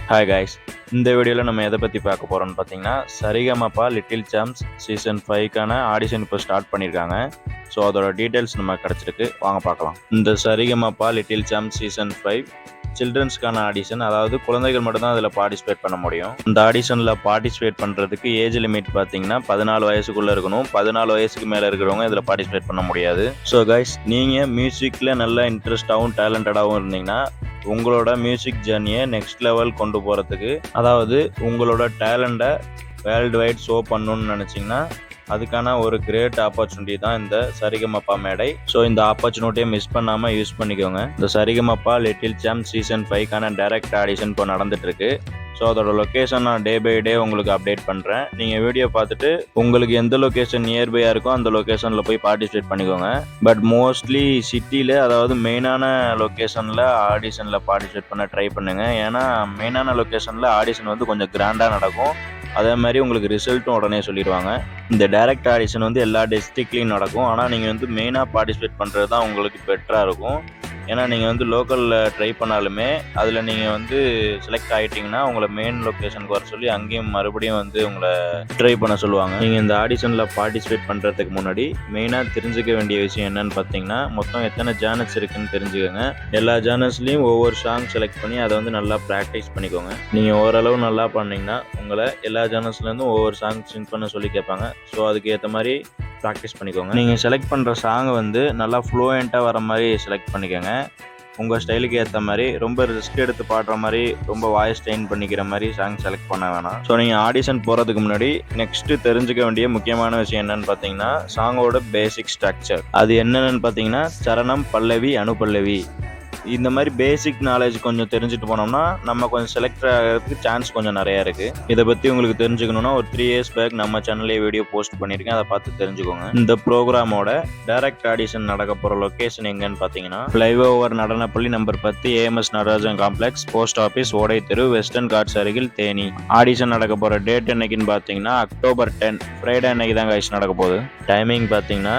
Hi guys, இந்த வீடியோவில் நம்ம எதை பற்றி பார்க்க போகிறோம்னு பார்த்தீங்கன்னா, Sa Re Ga Ma Pa little champs season 5க்கான audition இப்போ ஸ்டார்ட் பண்ணியிருக்காங்க. ஸோ அதோட டீட்டெயில்ஸ் நம்ம கிடச்சிருக்கு, வாங்க பார்க்கலாம். இந்த Sa Re Ga Ma Pa little champs season 5 சில்ட்ரன்ஸ்க்கான audition, அதாவது குழந்தைகள் மட்டும்தான் அதில் பார்ட்டிசிபேட் பண்ண முடியும். இந்த ஆடிஷனில் பார்ட்டிசிபேட் பண்ணுறதுக்கு ஏஜ் லிமிட் பார்த்தீங்கன்னா 14 வயசுக்குள்ளே இருக்கணும். 14 வயசுக்கு மேலே இருக்கிறவங்க இதில் பார்ட்டிசிபேட் பண்ண முடியாது. ஸோ கைஸ், நீங்கள் மியூசிக்கில் நல்லா இன்ட்ரெஸ்டாகவும் டேலண்டடாகவும் இருந்தீங்கன்னா உங்களோட மியூசிக் ஜர்னியை நெக்ஸ்ட் லெவல் கொண்டு போகிறதுக்கு, அதாவது உங்களோட டேலண்ட்டை வேர்ல்டு வைட் ஷோ பண்ணணும்னு நினச்சிங்கன்னா அதுக்கான ஒரு கிரேட் ஆப்பர்ச்சுனிட்டி தான் இந்த சரிகமபா மேடை. ஸோ இந்த ஆப்பர்ச்சுனிட்டியை மிஸ் பண்ணாமல் யூஸ் பண்ணிக்கோங்க. இந்த சரிகமபா லிட்டில் சாம்ப்ஸ் சீசன் 5க்கான டைரக்ட் ஆடிஷன் இப்போ நடந்துட்டு இருக்கு. ஸோ அதோட லொக்கேஷன் நான் டே பை டே உங்களுக்கு அப்டேட் பண்ணுறேன். நீங்கள் வீடியோ பார்த்துட்டு உங்களுக்கு எந்த லொக்கேஷன் நியர்பையாக இருக்கோ அந்த லொக்கேஷனில் போய் பார்ட்டிசிபேட் பண்ணிக்கோங்க. பட் மோஸ்ட்லி சிட்டியில், அதாவது மெயினான லொக்கேஷனில் ஆடிஷனில் பார்ட்டிசிபேட் பண்ண ட்ரை பண்ணுங்கள். ஏன்னா மெயினான லொக்கேஷனில் ஆடிஷன் வந்து கொஞ்சம் கிராண்டாக நடக்கும். அதே மாதிரி உங்களுக்கு ரிசல்ட்டும் உடனே சொல்லிடுவாங்க. இந்த டைரக்ட் ஆடிஷன் வந்து எல்லா டிஸ்ட்ரிக்ட்லேயும் நடக்கும். ஆனால் நீங்கள் வந்து மெயினாக பார்ட்டிசிபேட் பண்ணுறது தான் உங்களுக்கு பெட்டராக இருக்கும். ஏன்னா நீங்கள் வந்து லோக்கலில் ட்ரை பண்ணாலுமே அதில் நீங்கள் வந்து செலக்ட் ஆகிட்டிங்கன்னா உங்களை மெயின் லொக்கேஷனுக்கு வர சொல்லி அங்கேயும் மறுபடியும் வந்து உங்களை ட்ரை பண்ண சொல்லுவாங்க. நீங்கள் இந்த ஆடிஷனில் பார்ட்டிசிபேட் பண்ணுறதுக்கு முன்னாடி மெயினாக தெரிஞ்சுக்க வேண்டிய விஷயம் என்னன்னு பார்த்தீங்கன்னா, மொத்தம் எத்தனை ஜானர்ஸ் இருக்குன்னு தெரிஞ்சுக்கோங்க. எல்லா ஜானர்ஸ்லேயும் ஒவ்வொரு சாங் செலக்ட் பண்ணி அதை வந்து நல்லா ப்ராக்டிஸ் பண்ணிக்கோங்க. நீங்கள் ஓரளவு நல்லா பண்ணிங்கன்னா உங்களை எல்லா ஜானர்ஸ்லேருந்தும் ஒவ்வொரு சாங் சிங் பண்ண சொல்லி கேட்பாங்க. ஸோ அதுக்கு ஏற்ற மாதிரி ப்ராக்டிஸ் பண்ணிக்கோங்க. நீங்கள் செலக்ட் பண்ணுற சாங்கை வந்து நல்லா ஃப்ளூயண்ட்டாக வர மாதிரி செலக்ட் பண்ணிக்கோங்க. உங்கள் ஸ்டைலுக்கு ஏற்ற மாதிரி ரொம்ப ரிஸ்க் எடுத்து பாடுற மாதிரி, ரொம்ப வாய்ஸ் ஸ்ட்ரெயின் பண்ணிக்கிற மாதிரி சாங் செலக்ட் பண்ண வேணாம். ஸோ நீங்கள் ஆடிஷன் போகிறதுக்கு முன்னாடி நெக்ஸ்ட்டு தெரிஞ்சுக்க வேண்டிய முக்கியமான விஷயம் என்னன்னு பார்த்தீங்கன்னா, சாங்கோட பேசிக் ஸ்ட்ரக்சர். அது என்னென்னு பார்த்தீங்கன்னா, சரணம், பல்லவி, அனுபல்லவி. இந்த மாதிரி பேசிக் நாலேஜ் கொஞ்சம் தெரிஞ்சுட்டு போனோம்னா நம்ம கொஞ்சம் செலக்ட் ஆகிறதுக்கு சான்ஸ் கொஞ்சம் நிறையா இருக்குது. இதை பற்றி உங்களுக்கு தெரிஞ்சுக்கணுன்னா ஒரு 3 years பேக் நம்ம சேனல்லே வீடியோ போஸ்ட் பண்ணியிருக்கேன், அதை பார்த்து தெரிஞ்சுக்கோங்க. இந்த ப்ரோக்ராமோட டைரக்ட் ஆடிஷன் நடக்க போகிற லொக்கேஷன் எங்கன்னு பார்த்தீங்கன்னா, ஃப்ளைஓவர் நடனப்பள்ளி number 10 AMS Natarajan complex, post office, ஓடை தெரு, வெஸ்டர்ன் காட்ஸ் அருகில், தேனி. ஆடிஷன் நடக்க போகிற டேட் என்னைக்குன்னு பார்த்தீங்கன்னா October 10 ஃப்ரைடே அன்னைக்கு தான் கைஸ் நடக்க போகுது. டைமிங் பார்த்தீங்கன்னா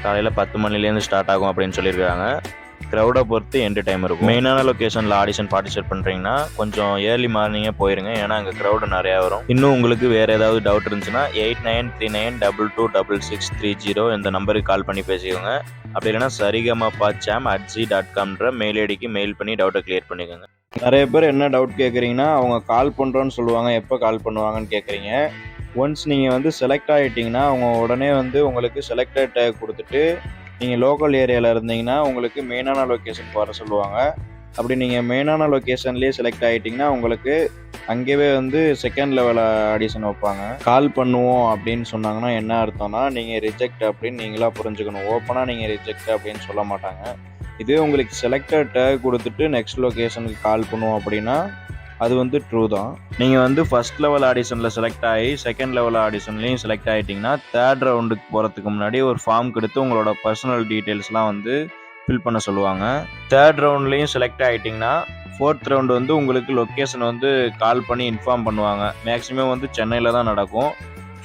காலையில் 10 மணிலேருந்து ஸ்டார்ட் ஆகும் அப்படின்னு சொல்லியிருக்காங்க. க்ரௌடை பொறுத்து எண்டு டைம் இருக்கும். மெயினான லொக்கேஷனில் ஆடிஷன் பார்ட்டிசிபேட் பண்ணுறீங்கன்னா கொஞ்சம் ஏர்லி மார்னிங்கே போயிருங்க, ஏன்னா அங்கே க்ரௌடு நிறையா வரும். இன்னும் உங்களுக்கு வேறு ஏதாவது டவுட் இருந்துச்சுன்னா 8939226630 இந்த நம்பருக்கு கால் பண்ணி பேசிக்கோங்க. அப்படி இல்லைன்னா sarigamapaacham@gmail.com மெயில் ஐடிக்கு மெயில் பண்ணி டவுட்டை கிளியர் பண்ணிக்கோங்க. நிறைய பேர் என்ன டவுட் கேட்குறீங்கன்னா, அவங்க கால் பண்ணுறோன்னு சொல்லுவாங்க, எப்போ கால் பண்ணுவாங்கன்னு கேட்குறீங்க. ஒன்ஸ் நீங்கள் வந்து செலக்ட் ஆகிட்டிங்கன்னா அவங்க உடனே வந்து உங்களுக்கு செலக்டட் டேக் கொடுத்துட்டு, நீங்கள் லோக்கல் ஏரியாவில் இருந்தீங்கன்னா உங்களுக்கு மெயினான லொக்கேஷன் வர சொல்லுவாங்க. அப்படி நீங்கள் மெயினான லொக்கேஷன்லேயே செலக்ட் ஆகிட்டிங்கன்னா உங்களுக்கு அங்கேயே வந்து செகண்ட் லெவல் ஆடிஷன் வைப்பாங்க. கால் பண்ணுவோம் அப்படின்னு சொன்னாங்கன்னா என்ன அர்த்தம்னா, நீங்கள் ரிஜெக்ட் அப்படின்னு நீங்களாக புரிஞ்சுக்கணும். ஓப்பனாக நீங்கள் ரிஜெக்ட் அப்படின்னு சொல்ல மாட்டாங்க. இதே உங்களுக்கு செலக்டட் டேக் கொடுத்துட்டு நெக்ஸ்ட் லொக்கேஷனுக்கு கால் பண்ணுவோம் அப்படின்னா அது வந்து ட்ரூ தான். நீங்கள் வந்து ஃபர்ஸ்ட் லெவல் ஆடிஷனில் செலக்ட் ஆகி செகண்ட் லெவல் ஆடிஷன்லேயும் செலக்ட் ஆகிட்டிங்கன்னா தேர்ட் ரவுண்டுக்கு போகிறதுக்கு முன்னாடி ஒரு ஃபார்ம் கொடுத்து உங்களோட பர்சனல் டீட்டெயில்ஸ்லாம் வந்து ஃபில் பண்ண சொல்லுவாங்க. தேர்ட் ரவுண்ட்லேயும் செலக்ட் ஆகிட்டிங்கன்னா ஃபோர்த் ரவுண்டு வந்து உங்களுக்கு லொக்கேஷன் வந்து கால் பண்ணி இன்ஃபார்ம் பண்ணுவாங்க. மேக்ஸிமம் வந்து சென்னையில் தான் நடக்கும்.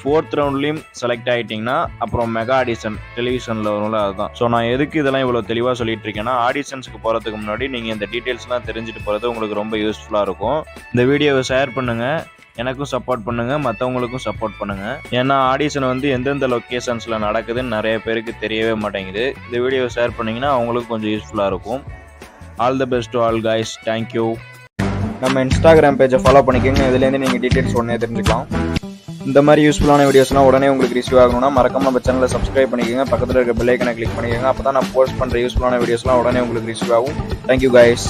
ஃபோர்த் ரவுண்ட்லேயும் செலக்ட் ஆகிட்டிங்கன்னா அப்புறம் மெகா ஆடிஷன் டெலிவிஷனில் வரும்ல, அதுதான். ஸோ நான் எதுக்கு இதெல்லாம் இவ்வளோ தெளிவாக சொல்லிட்டு இருக்கேன்னா, ஆடிஷன்ஸுக்கு போகிறதுக்கு முன்னாடி நீங்கள் இந்த டீட்டெயில்ஸ்லாம் தெரிஞ்சுட்டு போகிறது உங்களுக்கு ரொம்ப யூஸ்ஃபுல்லாக இருக்கும். இந்த வீடியோவை ஷேர் பண்ணுங்கள், எனக்கும் சப்போர்ட் பண்ணுங்கள், மற்றவங்களுக்கும் சப்போர்ட் பண்ணுங்கள். ஏன்னா ஆடிஷன் வந்து எந்தெந்த லொக்கேஷன்ஸில் நடக்குதுன்னு நிறைய பேருக்கு தெரியவே மாட்டேங்குது. இந்த வீடியோவை ஷேர் பண்ணிங்கன்னா அவங்களுக்கு கொஞ்சம் யூஸ்ஃபுல்லாக இருக்கும். All the best to all guys. Thank you. நம்ம இன்ஸ்டாகிராம் பேஜை ஃபாலோ பண்ணிக்கோங்க, இதுலேருந்து நீங்கள் டீட்டெயில்ஸ் உடனே தெரிஞ்சுக்கலாம். இந்த மாதிரி யூஸ்ஃபுல்லான வீடியோஸ்லாம் உடனே உங்களுக்கு ரிசீவ் ஆகணும்னா மறக்காம நம்ம சேனலை சப்ஸ்கிரைப் பண்ணிக்கோங்க. பக்கத்தில் இருக்க பெல் ஐக்கனை கிளிக் பண்ணிக்கோங்க. அப்போ தான் நான் போஸ்ட் பண்ணுற யூஸ்ஃபுல்லான வீடியோஸ்லாம் உடனே உங்களுக்கு ரிசீவ் ஆகும். Thank you guys.